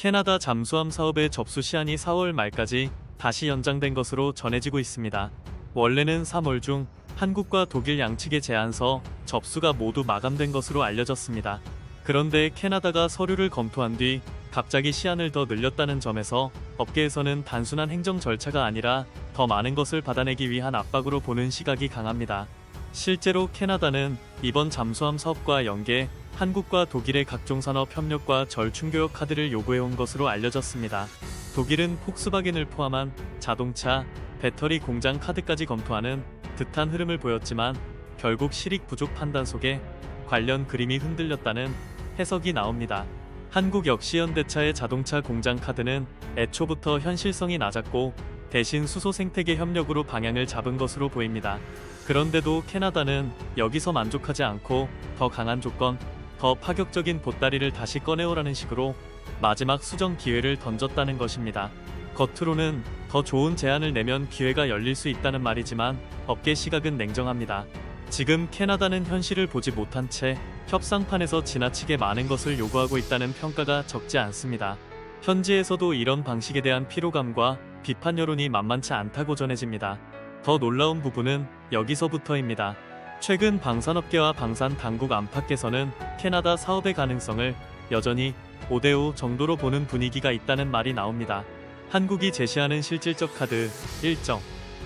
캐나다 잠수함 사업의 접수 시한이 4월 말까지 다시 연장된 것으로 전해지고 있습니다. 원래는 3월 중 한국과 독일 양측의 제안서 접수가 모두 마감된 것으로 알려졌습니다. 그런데 캐나다가 서류를 검토한 뒤 갑자기 시한을 더 늘렸다는 점에서 업계에서는 단순한 행정 절차가 아니라 더 많은 것을 받아내기 위한 압박으로 보는 시각이 강합니다. 실제로 캐나다는 이번 잠수함 사업과 연계 한국과 독일의 각종 산업 협력과 절충교역 카드를 요구해온 것으로 알려졌습니다. 독일은 폭스바겐을 포함한 자동차, 배터리 공장 카드까지 검토하는 듯한 흐름을 보였지만 결국 실익 부족 판단 속에 관련 그림이 흔들렸다는 해석이 나옵니다. 한국 역시 현대차의 자동차 공장 카드는 애초부터 현실성이 낮았고 대신 수소 생태계 협력으로 방향을 잡은 것으로 보입니다. 그런데도 캐나다는 여기서 만족하지 않고 더 강한 조건, 더 파격적인 보따리를 다시 꺼내오라는 식으로 마지막 수정 기회를 던졌다는 것입니다. 겉으로는 더 좋은 제안을 내면 기회가 열릴 수 있다는 말이지만 업계 시각은 냉정합니다. 지금 캐나다는 현실을 보지 못한 채 협상판에서 지나치게 많은 것을 요구하고 있다는 평가가 적지 않습니다. 현지에서도 이런 방식에 대한 피로감과 비판 여론이 만만치 않다고 전해집니다. 더 놀라운 부분은 여기서부터입니다. 최근 방산업계와 방산 당국 안팎에서는 캐나다 사업의 가능성을 여전히 5대5 정도로 보는 분위기가 있다는 말이 나옵니다. 한국이 제시하는 실질적 카드, 일정,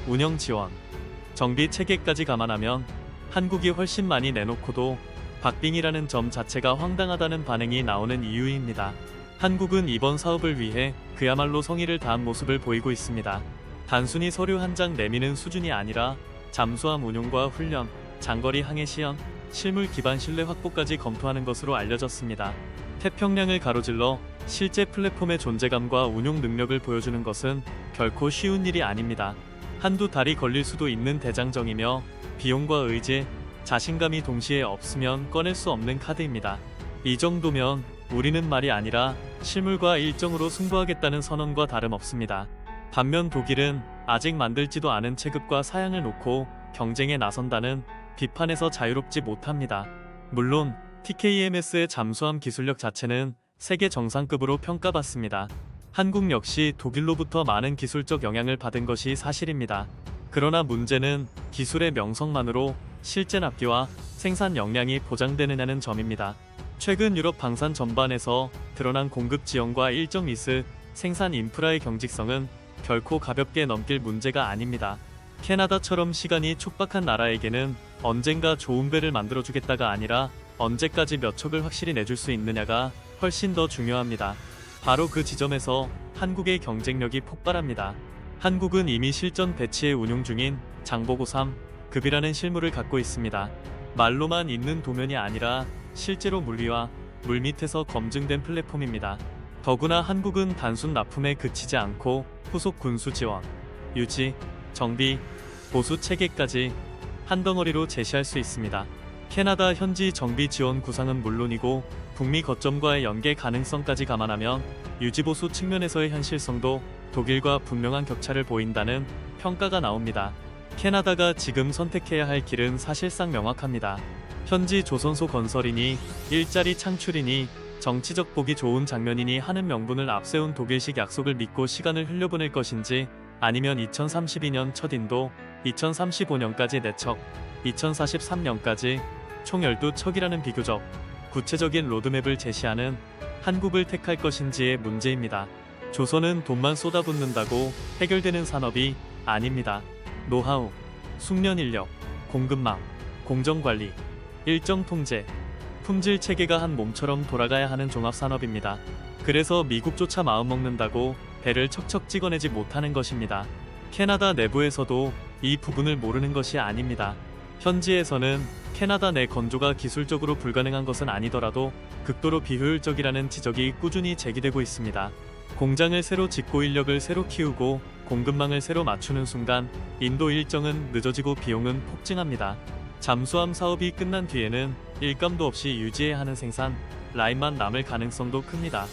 운영 지원, 정비 체계까지 감안하면 한국이 훨씬 많이 내놓고도 박빙이라는 점 자체가 황당하다는 반응이 나오는 이유입니다. 한국은 이번 사업을 위해 그야말로 성의를 다한 모습을 보이고 있습니다. 단순히 서류 한 장 내미는 수준이 아니라 잠수함 운용과 훈련, 장거리 항해 시연, 실물 기반 신뢰 확보까지 검토하는 것으로 알려졌습니다. 태평양을 가로질러 실제 플랫폼의 존재감과 운용 능력을 보여주는 것은 결코 쉬운 일이 아닙니다. 한두 달이 걸릴 수도 있는 대장정이며 비용과 의지, 자신감이 동시에 없으면 꺼낼 수 없는 카드입니다. 이 정도면 우리는 말이 아니라 실물과 일정으로 승부하겠다는 선언과 다름없습니다. 반면 독일은 아직 만들지도 않은 체급과 사양을 놓고 경쟁에 나선다는 비판에서 자유롭지 못합니다. 물론 TKMS의 잠수함 기술력 자체는 세계 정상급으로 평가받습니다. 한국 역시 독일로부터 많은 기술적 영향을 받은 것이 사실입니다. 그러나 문제는 기술의 명성만으로 실제 납기와 생산 역량이 보장되느냐는 점입니다. 최근 유럽 방산 전반에서 드러난 공급 지연과 일정 미스, 생산 인프라의 경직성은 결코 가볍게 넘길 문제가 아닙니다. 캐나다처럼 시간이 촉박한 나라에게는 언젠가 좋은 배를 만들어주겠다가 아니라 언제까지 몇 척을 확실히 내줄 수 있느냐가 훨씬 더 중요합니다. 바로 그 지점에서 한국의 경쟁력이 폭발합니다. 한국은 이미 실전 배치에 운용 중인 장보고 3급이라는 실물을 갖고 있습니다. 말로만 있는 도면이 아니라 실제로 물위와 물밑에서 검증된 플랫폼입니다. 더구나 한국은 단순 납품에 그치지 않고 후속 군수 지원, 유지, 정비, 보수 체계까지 한 덩어리로 제시할 수 있습니다. 캐나다 현지 정비 지원 구상은 물론이고 북미 거점과의 연계 가능성까지 감안하면 유지보수 측면에서의 현실성도 독일과 분명한 격차를 보인다는 평가가 나옵니다. 캐나다가 지금 선택해야 할 길은 사실상 명확합니다. 현지 조선소 건설이니 일자리 창출이니 정치적 보기 좋은 장면이니 하는 명분을 앞세운 독일식 약속을 믿고 시간을 흘려보낼 것인지 아니면 2032년 첫 인도, 2035년까지 4척, 2043년까지 총 12척이라는 비교적 구체적인 로드맵을 제시하는 한국을 택할 것인지의 문제입니다. 조선은 돈만 쏟아붓는다고 해결되는 산업이 아닙니다. 노하우, 숙련 인력, 공급망, 공정관리, 일정 통제, 품질 체계가 한 몸처럼 돌아가야 하는 종합산업입니다. 그래서 미국조차 마음먹는다고 배를 척척 찍어내지 못하는 것입니다. 캐나다 내부에서도 이 부분을 모르는 것이 아닙니다. 현지에서는 캐나다 내 건조가 기술적으로 불가능한 것은 아니더라도 극도로 비효율적이라는 지적이 꾸준히 제기되고 있습니다. 공장을 새로 짓고 인력을 새로 키우고 공급망을 새로 맞추는 순간 인도 일정은 늦어지고 비용은 폭증합니다. 잠수함 사업이 끝난 뒤에는 일감도 없이 유지해야 하는 생산 라인만 남을 가능성도 큽니다.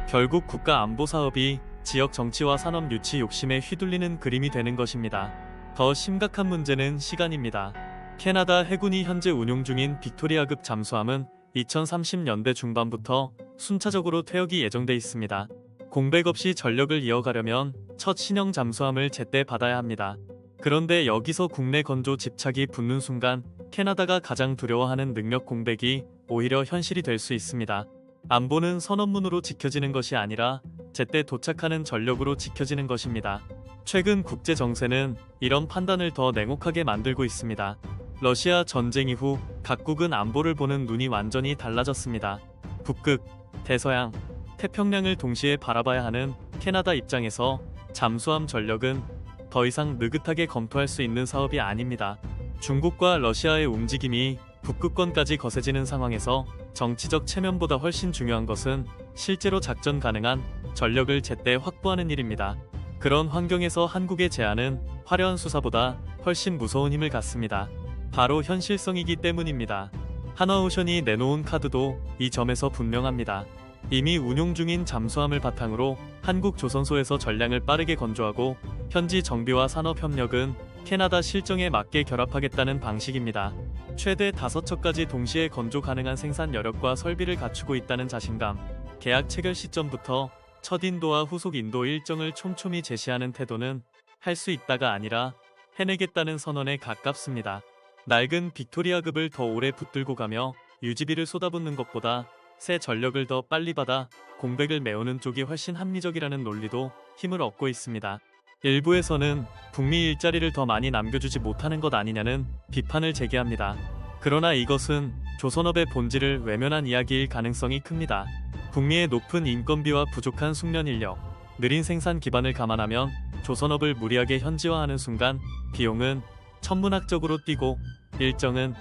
결국 국가 안보 사업이 지역 정치와 산업 유치 욕심에 휘둘리는 그림이 되는 것입니다. 더 심각한 문제는 시간입니다. 캐나다 해군이 현재 운용 중인 빅토리아급 잠수함은 2030년대 중반부터 순차적으로 퇴역이 예정돼 있습니다. 공백 없이 전력을 이어가려면 첫 신형 잠수함을 제때 받아야 합니다. 그런데 여기서 국내 건조 집착이 붙는 순간 캐나다가 가장 두려워하는 능력 공백이 오히려 현실이 될 수 있습니다. 안보는 선언문으로 지켜지는 것이 아니라 제때 도착하는 전력으로 지켜지는 것입니다. 최근 국제 정세는 이런 판단을 더 냉혹하게 만들고 있습니다. 러시아 전쟁 이후 각국은 안보를 보는 눈이 완전히 달라졌습니다. 북극, 대서양, 태평양을 동시에 바라봐야 하는 캐나다 입장에서 잠수함 전력은 더 이상 느긋하게 검토할 수 있는 사업이 아닙니다. 중국과 러시아의 움직임이 북극권까지 거세지는 상황에서 정치적 체면보다 훨씬 중요한 것은 실제로 작전 가능한 전력을 제때 확보하는 일입니다. 그런 환경에서 한국의 제안은 화려한 수사보다 훨씬 무서운 힘을 갖습니다. 바로 현실성이기 때문입니다. 한화오션이 내놓은 카드도 이 점에서 분명합니다. 이미 운용 중인 잠수함을 바탕으로 한국 조선소에서 전량을 빠르게 건조하고 현지 정비와 산업협력은 캐나다 실정에 맞게 결합하겠다는 방식입니다. 최대 5척까지 동시에 건조 가능한 생산 여력과 설비를 갖추고 있다는 자신감, 계약 체결 시점부터 첫 인도와 후속 인도 일정을 촘촘히 제시하는 태도는 할 수 있다가 아니라 해내겠다는 선언에 가깝습니다. 낡은 빅토리아급을 더 오래 붙들고 가며 유지비를 쏟아붓는 것보다 새 전력을 더 빨리 받아 공백을 메우는 쪽이 훨씬 합리적이라는 논리도 힘을 얻고 있습니다. 일부에서는 북미 일자리를 더 많이 남겨주지 못하는 것 아니냐는 비판을 제기합니다. 그러나 이것은 조선업의 본질을 외면한 이야기일 가능성이 큽니다. 북미의 높은 인건비와 부족한 숙련 인력, 느린 생산 기반을 감안하면 조선업을 무리하게 현지화하는 순간 비용은 천문학적으로 뛰고 일정은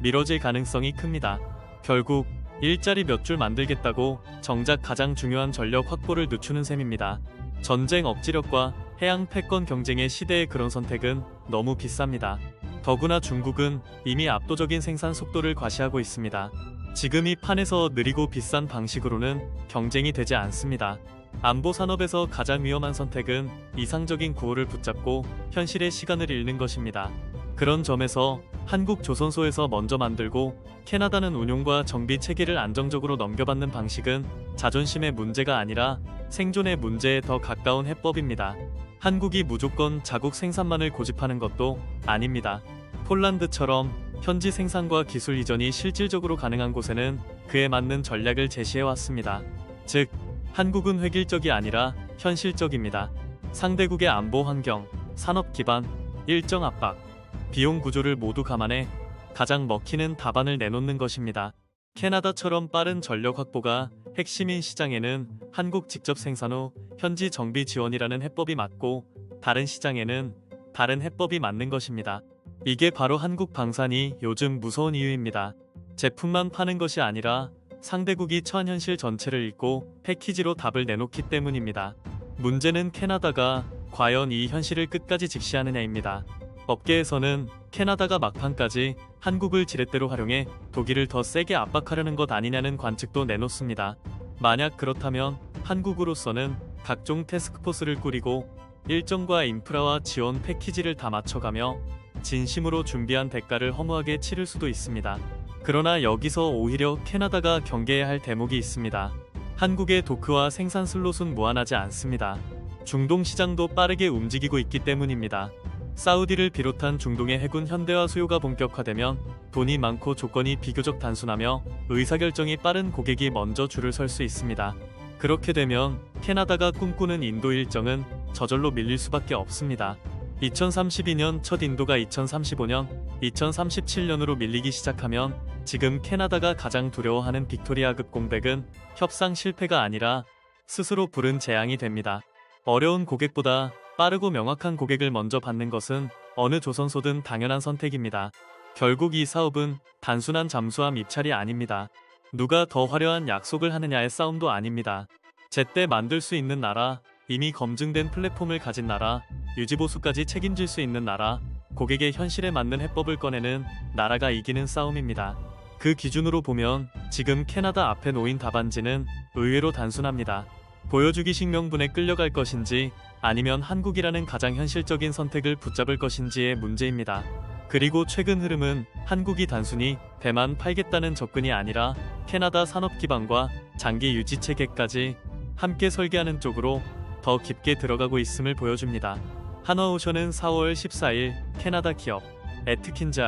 미뤄질 가능성이 큽니다. 결국 일자리 몇 줄 만들겠다고 정작 가장 중요한 전력 확보를 늦추는 셈입니다. 전쟁 억지력과 해양 패권 경쟁의 시대의 그런 선택은 너무 비쌉니다. 더구나 중국은 이미 압도적인 생산 속도를 과시하고 있습니다. 지금 이 판에서 느리고 비싼 방식으로는 경쟁이 되지 않습니다. 안보 산업에서 가장 위험한 선택은 이상적인 구호를 붙잡고 현실의 시간을 잃는 것입니다. 그런 점에서 한국 조선소에서 먼저 만들고 캐나다는 운용과 정비 체계를 안정적으로 넘겨받는 방식은 자존심의 문제가 아니라 생존의 문제에 더 가까운 해법입니다. 한국이 무조건 자국 생산만을 고집하는 것도 아닙니다. 폴란드처럼 현지 생산과 기술 이전이 실질적으로 가능한 곳에는 그에 맞는 전략을 제시해왔습니다. 즉, 한국은 획일적이 아니라 현실적입니다. 상대국의 안보 환경, 산업 기반, 일정 압박, 비용 구조를 모두 감안해 가장 먹히는 답안을 내놓는 것입니다. 캐나다처럼 빠른 전력 확보가 핵심인 시장에는 한국 직접 생산 후 현지 정비 지원이라는 해법이 맞고 다른 시장에는 다른 해법이 맞는 것입니다. 이게 바로 한국 방산이 요즘 무서운 이유입니다. 제품만 파는 것이 아니라 상대국이 처한 현실 전체를 읽고 패키지로 답을 내놓기 때문입니다. 문제는 캐나다가 과연 이 현실을 끝까지 직시하느냐입니다. 업계에서는 캐나다가 막판까지 한국을 지렛대로 활용해 독일을 더 세게 압박하려는 것 아니냐는 관측도 내놓습니다. 만약 그렇다면 한국으로서는 각종 태스크포스를 꾸리고 일정과 인프라와 지원 패키지를 다 맞춰가며 진심으로 준비한 대가를 허무하게 치를 수도 있습니다. 그러나 여기서 오히려 캐나다가 경계해야 할 대목이 있습니다. 한국의 도크와 생산 슬롯은 무한하지 않습니다. 중동 시장도 빠르게 움직이고 있기 때문입니다. 사우디를 비롯한 중동의 해군 현대화 수요가 본격화되면 돈이 많고 조건이 비교적 단순하며 의사결정이 빠른 고객이 먼저 줄을 설 수 있습니다. 그렇게 되면 캐나다가 꿈꾸는 인도 일정은 저절로 밀릴 수밖에 없습니다. 2032년 첫 인도가 2035년, 2037년으로 밀리기 시작하면 지금 캐나다가 가장 두려워하는 빅토리아급 공백은 협상 실패가 아니라 스스로 부른 재앙이 됩니다. 어려운 고객보다 빠르고 명확한 고객을 먼저 받는 것은 어느 조선소든 당연한 선택입니다. 결국 이 사업은 단순한 잠수함 입찰이 아닙니다. 누가 더 화려한 약속을 하느냐의 싸움도 아닙니다. 제때 만들 수 있는 나라, 이미 검증된 플랫폼을 가진 나라, 유지보수까지 책임질 수 있는 나라, 고객의 현실에 맞는 해법을 꺼내는 나라가 이기는 싸움입니다. 그 기준으로 보면 지금 캐나다 앞에 놓인 답안지는 의외로 단순합니다. 보여주기식 명분에 끌려갈 것인지 아니면 한국이라는 가장 현실적인 선택을 붙잡을 것인지의 문제입니다. 그리고 최근 흐름은 한국이 단순히 배만 팔겠다는 접근이 아니라 캐나다 산업 기반과 장기 유지 체계까지 함께 설계하는 쪽으로 더 깊게 들어가고 있음을 보여줍니다. 한화오션은 4월 14일 캐나다 기업 애트킨즈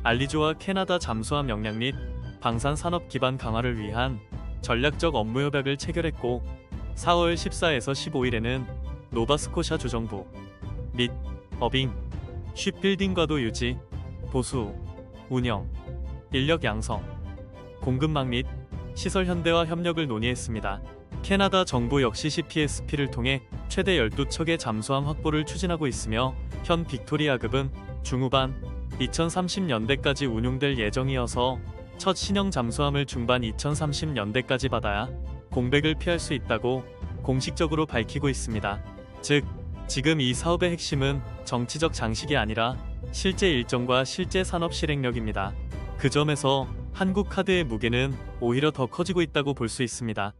알리조와 캐나다 잠수함 역량 및 방산 산업 기반 강화를 위한 전략적 업무 협약을 체결했고 4월 14에서 15일에는 노바스코샤 주정부 및 어빙, 쉽빌딩과도 유지, 보수, 운영, 인력 양성, 공급망 및 시설 현대화 협력을 논의했습니다. 캐나다 정부 역시 CPSP를 통해 최대 12척의 잠수함 확보를 추진하고 있으며 현 빅토리아급은 중후반 2030년대까지 운용될 예정이어서 첫 신형 잠수함을 중반 2030년대까지 받아야 공백을 피할 수 있다고 공식적으로 밝히고 있습니다. 즉, 지금 이 사업의 핵심은 정치적 장식이 아니라 실제 일정과 실제 산업 실행력입니다. 그 점에서 한국카드의 무게는 오히려 더 커지고 있다고 볼 수 있습니다.